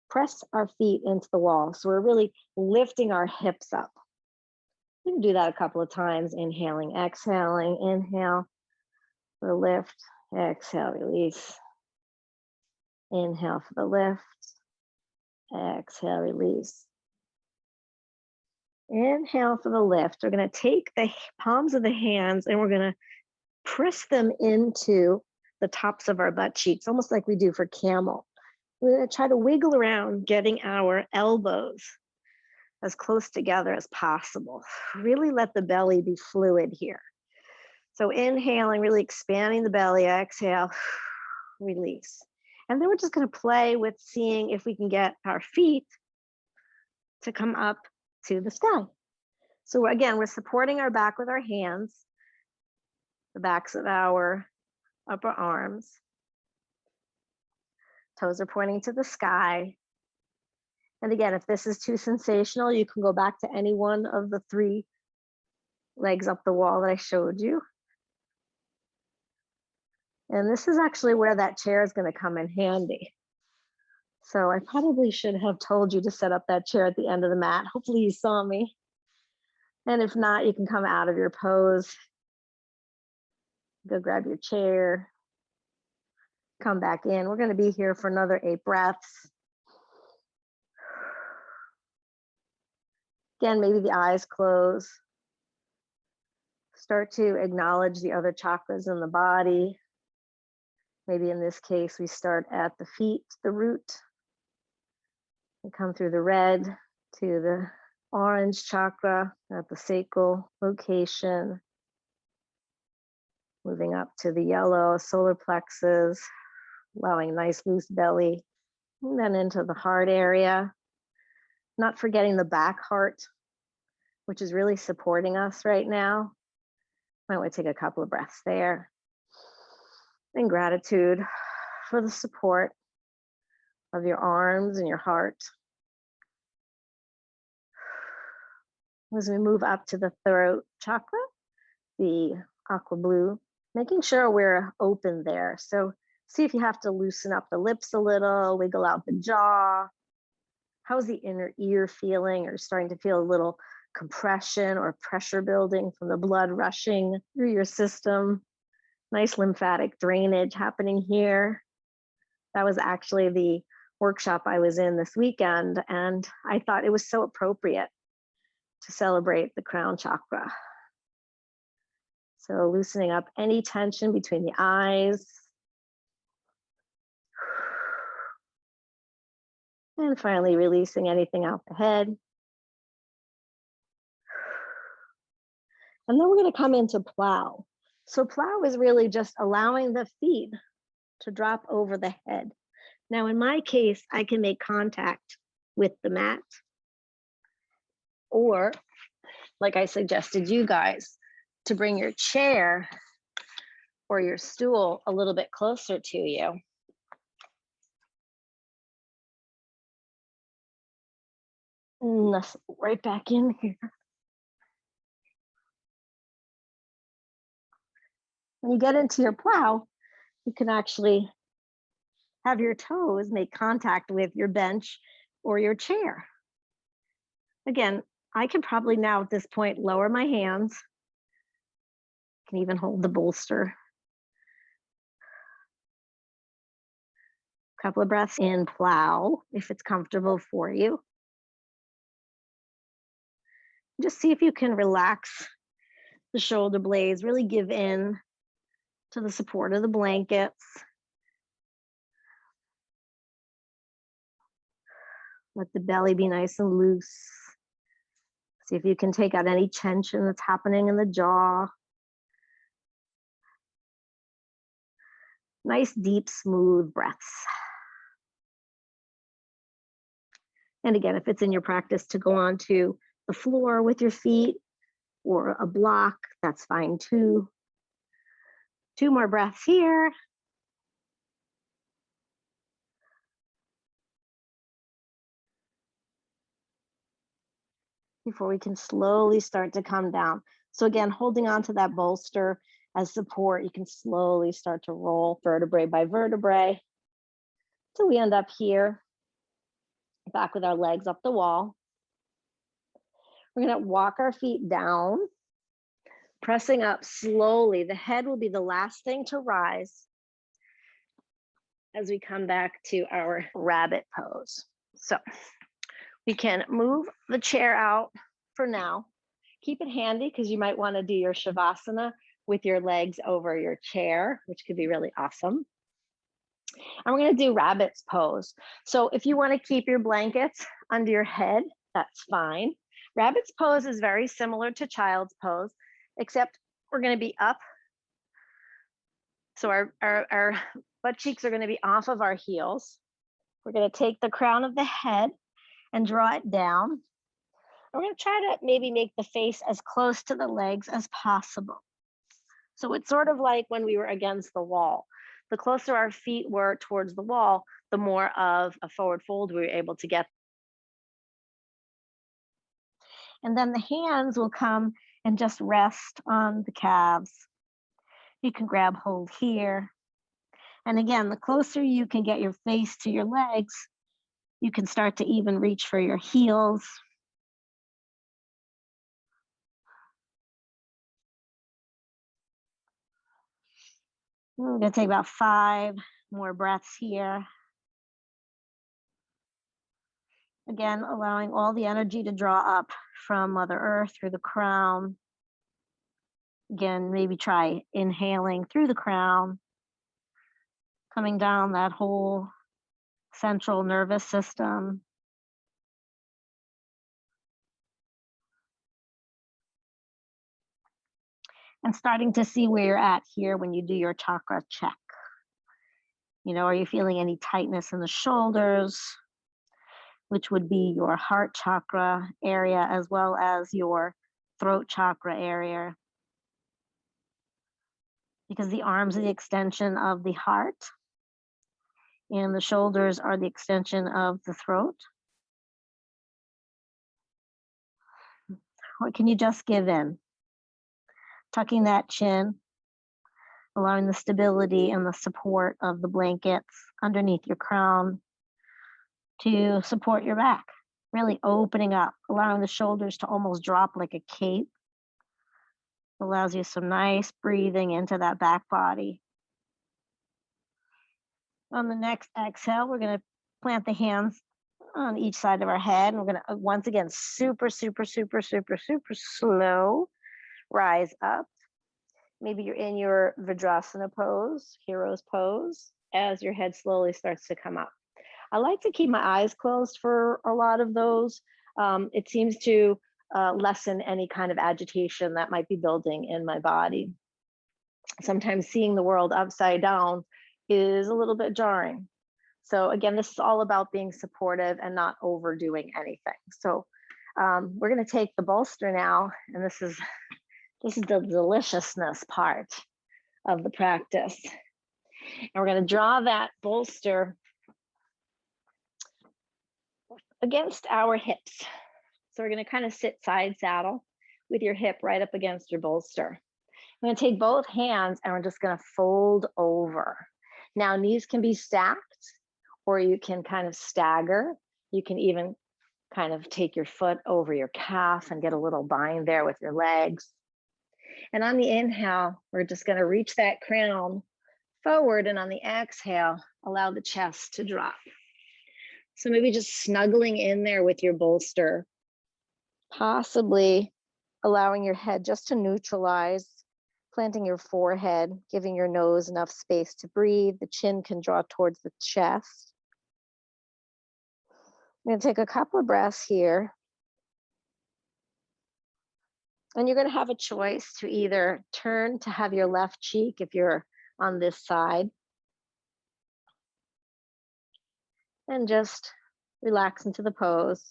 press our feet into the wall. So we're really lifting our hips up. You can do that a couple of times, inhaling, exhaling, inhale for the lift, exhale, release. Inhale for the lift, exhale, release. Inhale for the lift. We're going to take the palms of the hands and we're going to press them into the tops of our butt cheeks, almost like we do for camel. We're going to try to wiggle around, getting our elbows as close together as possible. Really let the belly be fluid here. So inhaling, really expanding the belly, exhale, release. And then we're just going to play with seeing if we can get our feet to come up to the sky. So again, we're supporting our back with our hands, the backs of our upper arms. Toes are pointing to the sky. And again, if this is too sensational, you can go back to any one of the 3 legs up the wall that I showed you. And this is actually where that chair is going to come in handy. So I probably should have told you to set up that chair at the end of the mat. Hopefully you saw me. And if not, you can come out of your pose. Go grab your chair. Come back in. We're going to be here for another 8 breaths. Again, maybe the eyes close. Start to acknowledge the other chakras in the body. Maybe in this case, we start at the feet, the root, and come through the red to the orange chakra at the sacral location. Moving up to the yellow solar plexus, allowing nice loose belly, and then into the heart area. Not forgetting the back heart, which is really supporting us right now. Might want to take a couple of breaths there. And gratitude for the support of your arms and your heart. As we move up to the throat chakra, the aqua blue, making sure we're open there. So see if you have to loosen up the lips a little, wiggle out the jaw. How's the inner ear feeling? Are you starting to feel a little compression or pressure building from the blood rushing through your system? Nice lymphatic drainage happening here. That was actually the workshop I was in this weekend, and I thought it was so appropriate to celebrate the crown chakra. So loosening up any tension between the eyes. And finally releasing anything out the head. And then we're going to come into plow. So plow is really just allowing the feet to drop over the head. Now, in my case, I can make contact with the mat. Or, like I suggested you guys, to bring your chair or your stool a little bit closer to you. And let's right back in here. When you get into your plow, you can actually have your toes make contact with your bench or your chair. Again, I can probably now at this point lower my hands. I can even hold the bolster. A couple of breaths in plow if it's comfortable for you. Just see if you can relax the shoulder blades, really give in to the support of the blankets. Let the belly be nice and loose. See if you can take out any tension that's happening in the jaw. Nice, deep, smooth breaths. And again, if it's in your practice to go onto the floor with your feet or a block, that's fine too. 2 more breaths here. Before we can slowly start to come down. So again, holding on to that bolster as support, you can slowly start to roll vertebrae by vertebrae till we end up here, back with our legs up the wall. We're going to walk our feet down, pressing up slowly. The head will be the last thing to rise as we come back to our rabbit pose. So we can move the chair out for now. Keep it handy because you might want to do your shavasana with your legs over your chair, which could be really awesome. And we're going to do rabbit's pose. So if you want to keep your blankets under your head, that's fine. Rabbit's pose is very similar to child's pose, except we're going to be up. So our butt cheeks are going to be off of our heels. We're going to take the crown of the head and draw it down. We're going to try to maybe make the face as close to the legs as possible. So it's sort of like when we were against the wall. The closer our feet were towards the wall, the more of a forward fold we were able to get. And then the hands will come and just rest on the calves. You can grab hold here. And again, the closer you can get your face to your legs, you can start to even reach for your heels. We're going to take about 5 more breaths here. Again, allowing all the energy to draw up from Mother Earth through the crown. Again, maybe try inhaling through the crown, coming down that whole central nervous system. And starting to see where you're at here when you do your chakra check. You know, are you feeling any tightness in the shoulders, which would be your heart chakra area, as well as your throat chakra area? Because the arms are the extension of the heart, and the shoulders are the extension of the throat. Or can you just give in? Tucking that chin, allowing the stability and the support of the blankets underneath your crown to support your back. Really opening up, allowing the shoulders to almost drop like a cape. Allows you some nice breathing into that back body. On the next exhale, we're going to plant the hands on each side of our head. And we're going to, once again, super slow rise up. Maybe you're in your Vajrasana pose, hero's pose, as your head slowly starts to come up. I like to keep my eyes closed for a lot of those. It seems to lessen any kind of agitation that might be building in my body. Sometimes seeing the world upside down is a little bit jarring. So again, this is all about being supportive and not overdoing anything. So we're going to take the bolster now, and this is the deliciousness part of the practice. And we're going to draw that bolster against our hips. So we're going to kind of sit side saddle with your hip right up against your bolster. I'm going to take both hands and we're just going to fold over. Now, knees can be stacked, or you can kind of stagger. You can even kind of take your foot over your calf and get a little bind there with your legs. And on the inhale, we're just going to reach that crown forward, and on the exhale, allow the chest to drop. So maybe just snuggling in there with your bolster, possibly allowing your head just to neutralize, planting your forehead, giving your nose enough space to breathe. The chin can draw towards the chest. I'm going to take a couple of breaths here. And you're going to have a choice to either turn to have your left cheek if you're on this side, and just relax into the pose.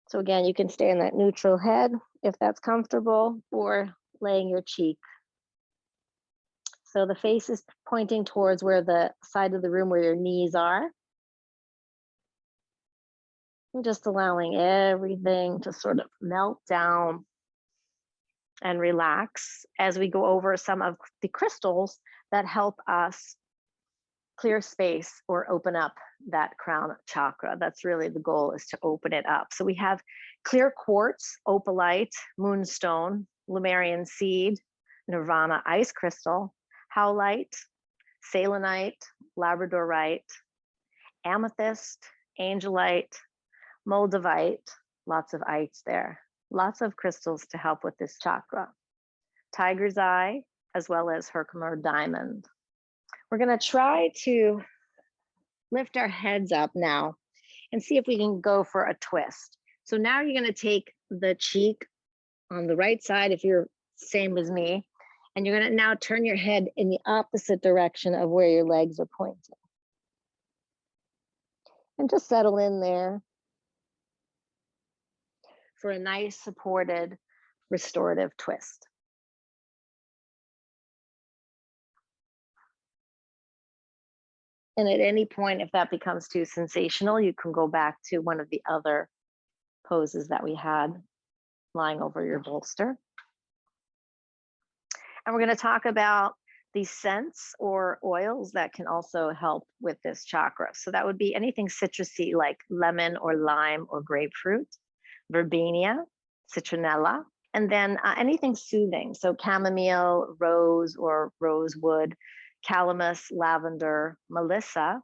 So again, you can stay in that neutral head if that's comfortable, or laying your cheek. So the face is pointing towards where the side of the room where your knees are. And just allowing everything to sort of melt down and relax as we go over some of the crystals that help us clear space or open up that crown chakra. That's really the goal, is to open it up. So we have clear quartz, opalite, moonstone, Lemurian seed, nirvana ice crystal, howlite, selenite, labradorite, amethyst, angelite, moldavite, lots of ites there, lots of crystals to help with this chakra. Tiger's eye, as well as Herkimer diamond. We're going to try to lift our heads up now and see if we can go for a twist. So now you're going to take the cheek on the right side, if you're same as me, and you're going to now turn your head in the opposite direction of where your legs are pointing. And just settle in there for a nice supported restorative twist. And at any point, if that becomes too sensational, you can go back to one of the other poses that we had, lying over your bolster. And we're going to talk about the scents or oils that can also help with this chakra. So that would be anything citrusy like lemon or lime or grapefruit, verbena, citronella, and then anything soothing. So chamomile, rose or rosewood, calamus, lavender, melissa.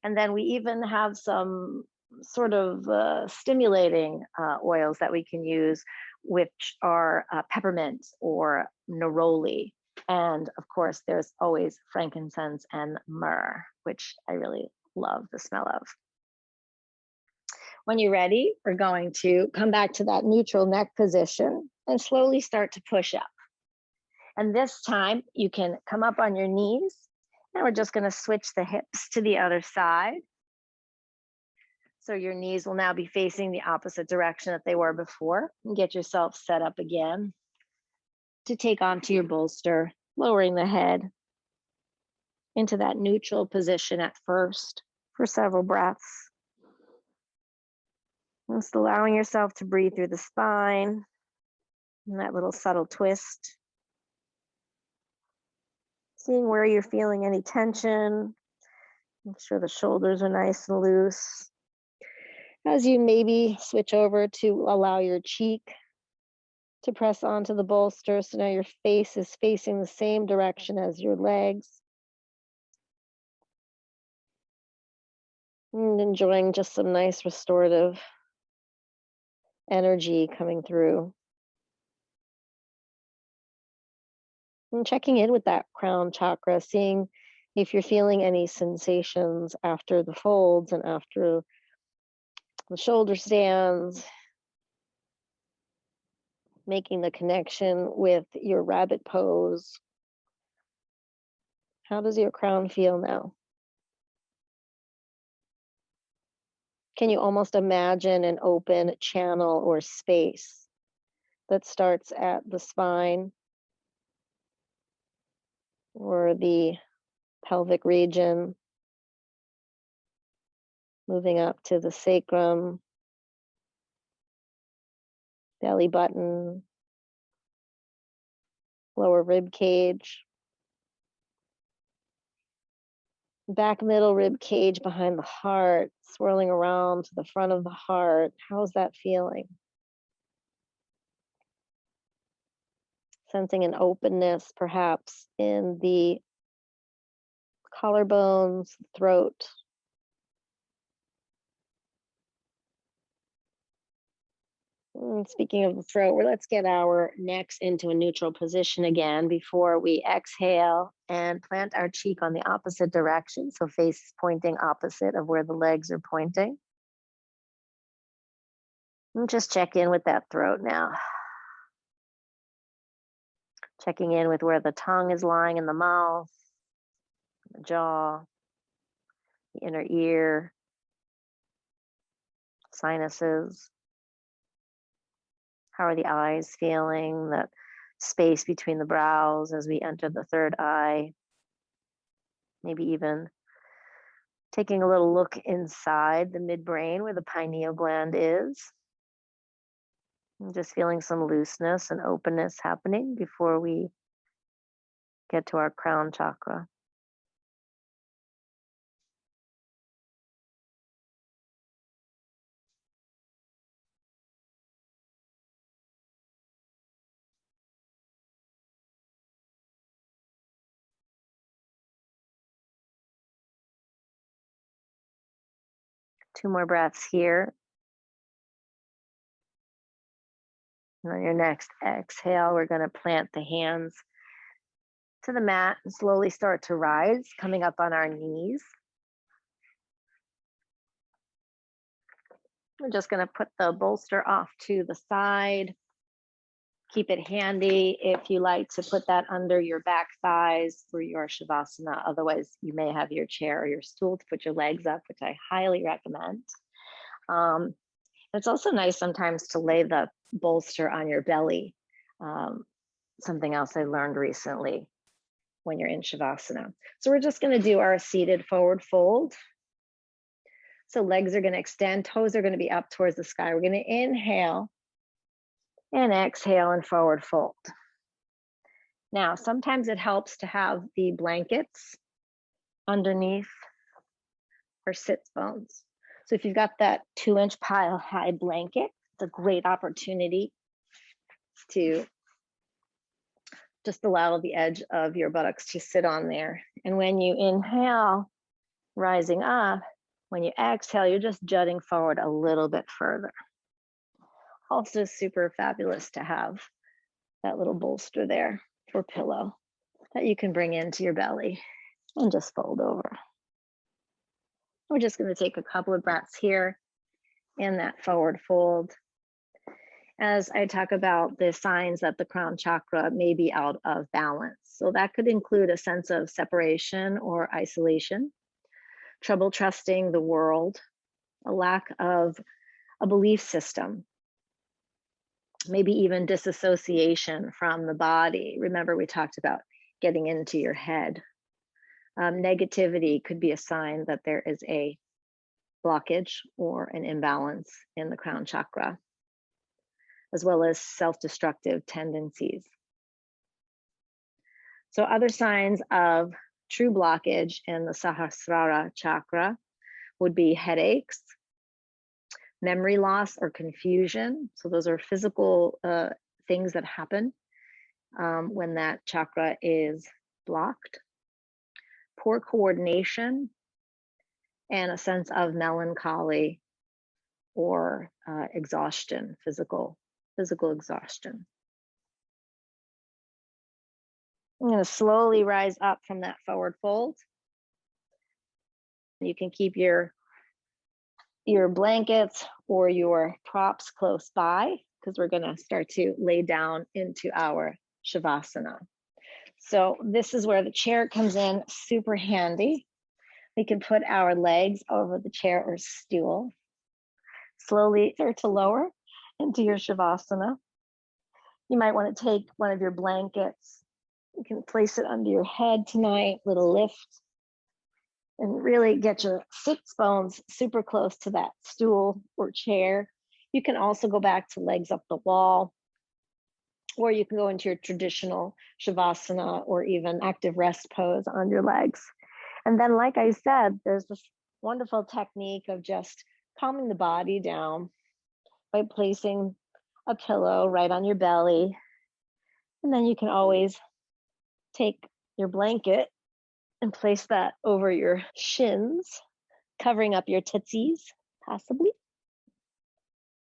And then we even have some sort of stimulating oils that we can use, which are peppermint or neroli. And of course, there's always frankincense and myrrh, which I really love the smell of. When you're ready, we're going to come back to that neutral neck position and slowly start to push up. And this time you can come up on your knees, and we're just going to switch the hips to the other side. So your knees will now be facing the opposite direction that they were before. And get yourself set up again to take onto your bolster, lowering the head into that neutral position at first for several breaths. Just allowing yourself to breathe through the spine and that little subtle twist. Seeing where you're feeling any tension. Make sure the shoulders are nice and loose. As you maybe switch over to allow your cheek to press onto the bolster. So now your face is facing the same direction as your legs. And enjoying just some nice restorative energy coming through. And checking in with that crown chakra, seeing if you're feeling any sensations after the folds and after the shoulder stands. Making the connection with your rabbit pose. How does your crown feel now? Can you almost imagine an open channel or space that starts at the spine or the pelvic region, moving up to the sacrum, belly button, lower rib cage, back middle rib cage behind the heart, swirling around to the front of the heart. How's that feeling? Sensing an openness perhaps in the collarbones, throat. And speaking of the throat, let's get our necks into a neutral position again before we exhale and plant our cheek on the opposite direction. So face pointing opposite of where the legs are pointing. And just check in with that throat now. Checking in with where the tongue is lying in the mouth, the jaw, the inner ear, sinuses. How are the eyes feeling? That space between the brows as we enter the third eye. Maybe even taking a little look inside the midbrain where the pineal gland is. And just feeling some looseness and openness happening before we get to our crown chakra. Two more breaths here. And on your next exhale, we're going to plant the hands to the mat and slowly start to rise, coming up on our knees. We're just going to put the bolster off to the side. Keep it handy if you like to put that under your back thighs for your Shavasana. Otherwise, you may have your chair or your stool to put your legs up, which I highly recommend. It's also nice sometimes to lay the bolster on your belly. Something else I learned recently when you're in Shavasana. So we're just going to do our seated forward fold. So legs are going to extend, toes are going to be up towards the sky. We're going to inhale and exhale and forward fold. Now, sometimes it helps to have the blankets underneath our sits bones. So if you've got that 2-inch pile high blanket, it's a great opportunity to just allow the edge of your buttocks to sit on there. And when you inhale, rising up, when you exhale, you're just jutting forward a little bit further. Also super fabulous to have that little bolster there for pillow that you can bring into your belly and just fold over. We're just going to take a couple of breaths here in that forward fold. As I talk about the signs that the crown chakra may be out of balance. So that could include a sense of separation or isolation, trouble trusting the world, a lack of a belief system, maybe even disassociation from the body. Remember, we talked about getting into your head. Negativity could be a sign that there is a blockage or an imbalance in the crown chakra, as well as self-destructive tendencies. So other signs of true blockage in the Sahasrara chakra would be headaches, memory loss or confusion. So those are physical things that happen when that chakra is blocked. Poor coordination and a sense of melancholy or exhaustion, physical exhaustion. I'm going to slowly rise up from that forward fold. You can keep your blankets or your props close by because we're going to start to lay down into our Shavasana. So this is where the chair comes in super handy. We can put our legs over the chair or stool. Slowly start to lower into your Shavasana. You might want to take one of your blankets. You can place it under your head tonight, little lift, and really get your sits bones super close to that stool or chair. You can also go back to legs up the wall, or you can go into your traditional Shavasana or even active rest pose on your legs. And then, like I said, there's this wonderful technique of just calming the body down by placing a pillow right on your belly. And then you can always take your blanket and place that over your shins, covering up your tootsies, possibly.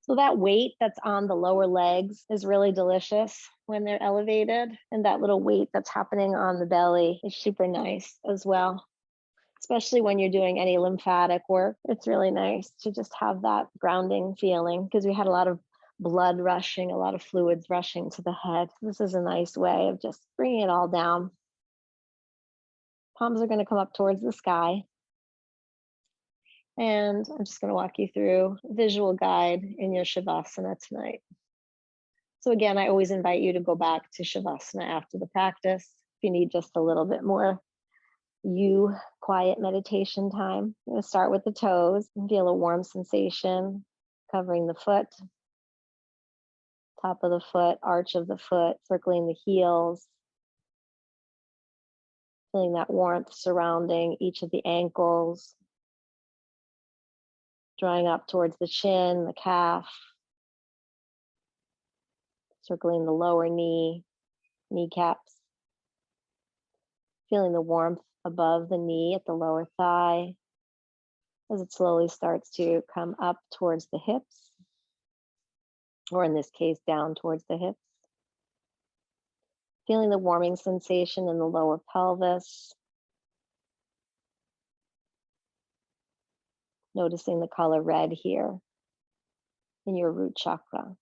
So that weight that's on the lower legs is really delicious when they're elevated. And that little weight that's happening on the belly is super nice as well. Especially when you're doing any lymphatic work, it's really nice to just have that grounding feeling because we had a lot of blood rushing, a lot of fluids rushing to the head. This is a nice way of just bringing it all down. Palms are going to come up towards the sky. And I'm just going to walk you through a visual guide in your Shavasana tonight. So again, I always invite you to go back to Shavasana after the practice if you need just a little bit more quiet meditation time. I'm going to start with the toes and feel a warm sensation covering the foot, top of the foot, arch of the foot, circling the heels. Feeling that warmth surrounding each of the ankles, drawing up towards the chin, the calf, circling the lower knee, kneecaps. Feeling the warmth above the knee at the lower thigh as it slowly starts to come up towards the hips, or in this case, down towards the hips. Feeling the warming sensation in the lower pelvis. Noticing the color red here in your root chakra.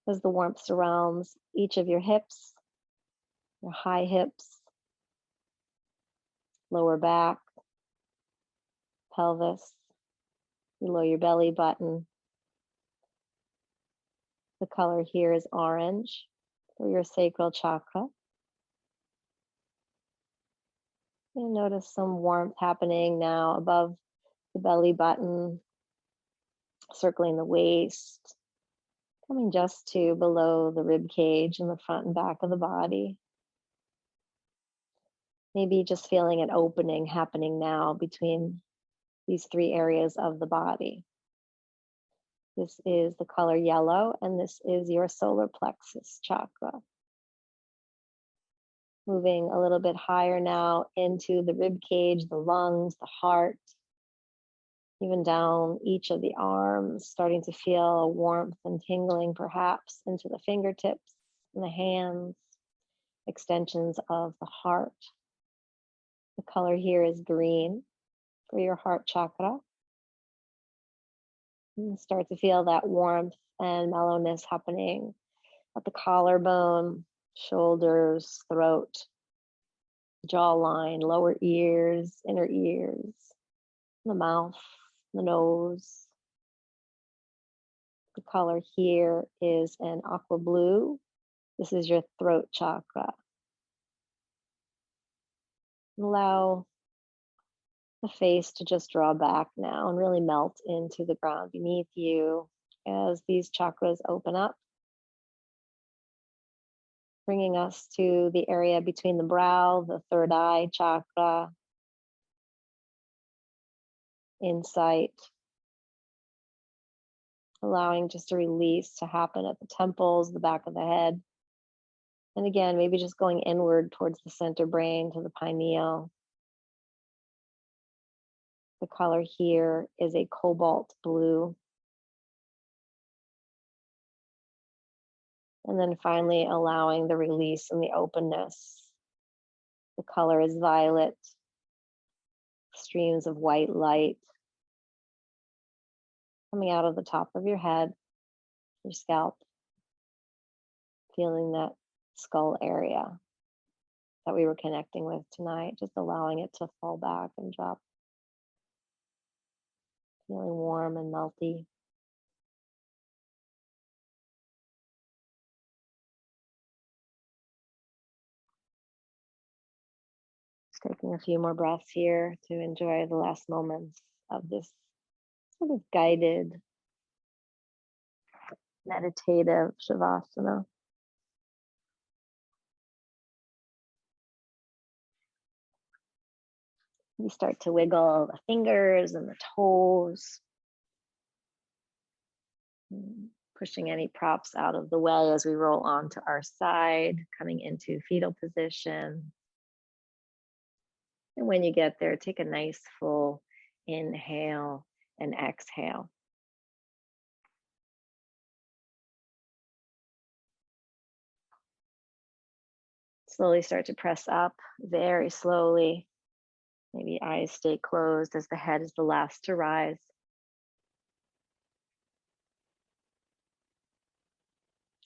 As the warmth surrounds each of your hips, your high hips, lower back, pelvis, below your belly button, The color here is orange for your sacral chakra. You'll notice some warmth happening now above the belly button, circling the waist, coming just to below the rib cage in the front and back of the body. Maybe just feeling an opening happening now between these three areas of the body. This is the color yellow, and this is your solar plexus chakra. Moving a little bit higher now into the rib cage, the lungs, the heart, even down each of the arms, starting to feel a warmth and tingling perhaps into the fingertips and the hands, extensions of the heart. The color here is green for your heart chakra. And start to feel that warmth and mellowness happening at the collarbone, shoulders, throat, jawline, lower ears, inner ears, the mouth, the nose. The color here is an aqua blue. This is your throat chakra. Allow the face to just draw back now and really melt into the ground beneath you as these chakras open up, bringing us to the area between the brow, the third eye chakra, insight, allowing just a release to happen at the temples, the back of the head. And again, maybe just going inward towards the center brain to the pineal. The color here is a cobalt blue. And then finally allowing the release and the openness. The color is violet, streams of white light coming out of the top of your head, your scalp, feeling that skull area that we were connecting with tonight, just allowing it to fall back and drop. Feeling warm and melty. Just taking a few more breaths here to enjoy the last moments of this sort of guided, meditative Shavasana. We start to wiggle the fingers and the toes, pushing any props out of the way as we roll onto our side, coming into fetal position. And when you get there, take a nice full inhale and exhale. Slowly start to press up, very slowly. Maybe eyes stay closed as the head is the last to rise.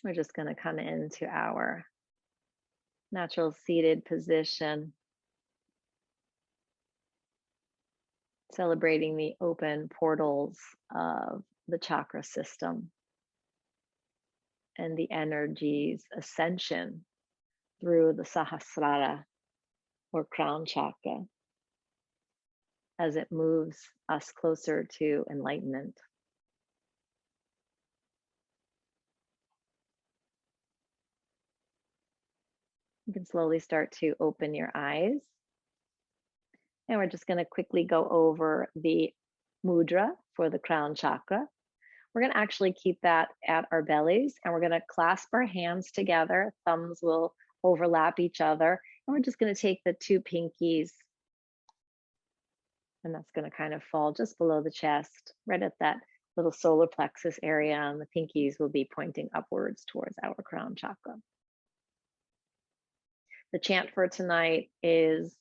We're just going to come into our natural seated position, celebrating the open portals of the chakra system and the energy's ascension through the Sahasrara or crown chakra as it moves us closer to enlightenment. You can slowly start to open your eyes. And we're just going to quickly go over the mudra for the crown chakra. We're going to actually keep that at our bellies, and we're going to clasp our hands together. Thumbs will overlap each other. And we're just going to take the two pinkies, and that's going to kind of fall just below the chest, right at that little solar plexus area. And the pinkies will be pointing upwards towards our crown chakra. The chant for tonight is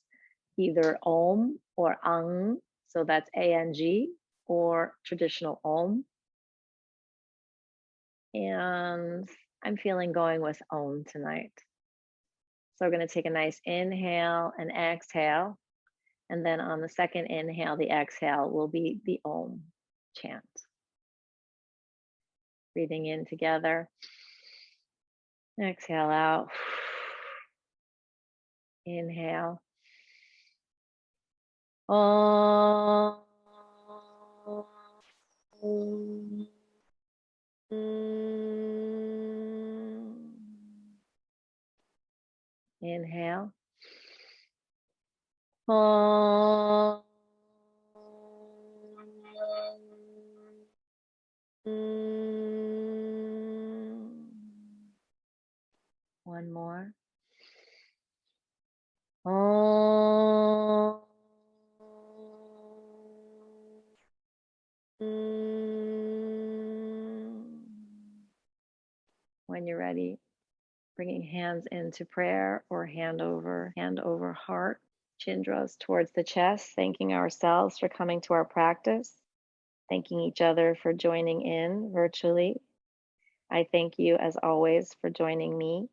either Om or Ang, so that's A-N-G, or traditional Om. And I'm feeling going with Om tonight. So we're going to take a nice inhale and exhale. And then on the second inhale, the exhale will be the Om chant. Breathing in together. Exhale out. Inhale. Om. Inhale. Om. One more. Om. When you're ready, bringing hands into prayer or hand over heart. Chin draws towards the chest, thanking ourselves for coming to our practice, thanking each other for joining in virtually. I thank you, as always, for joining me.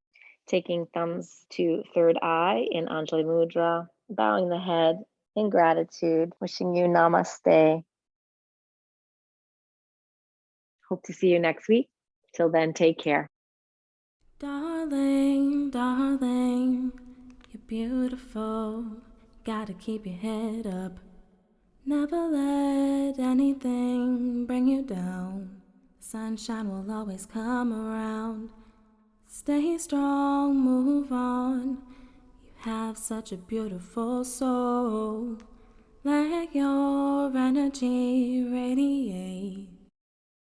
Taking thumbs to third eye in Anjali Mudra, bowing the head in gratitude, wishing you namaste. Hope to see you next week. Till then, take care. Darling, darling, you're beautiful. Gotta keep your head up. Never let anything bring you down. Sunshine will always come around. Stay strong, move on. You have such a beautiful soul. Let your energy radiate.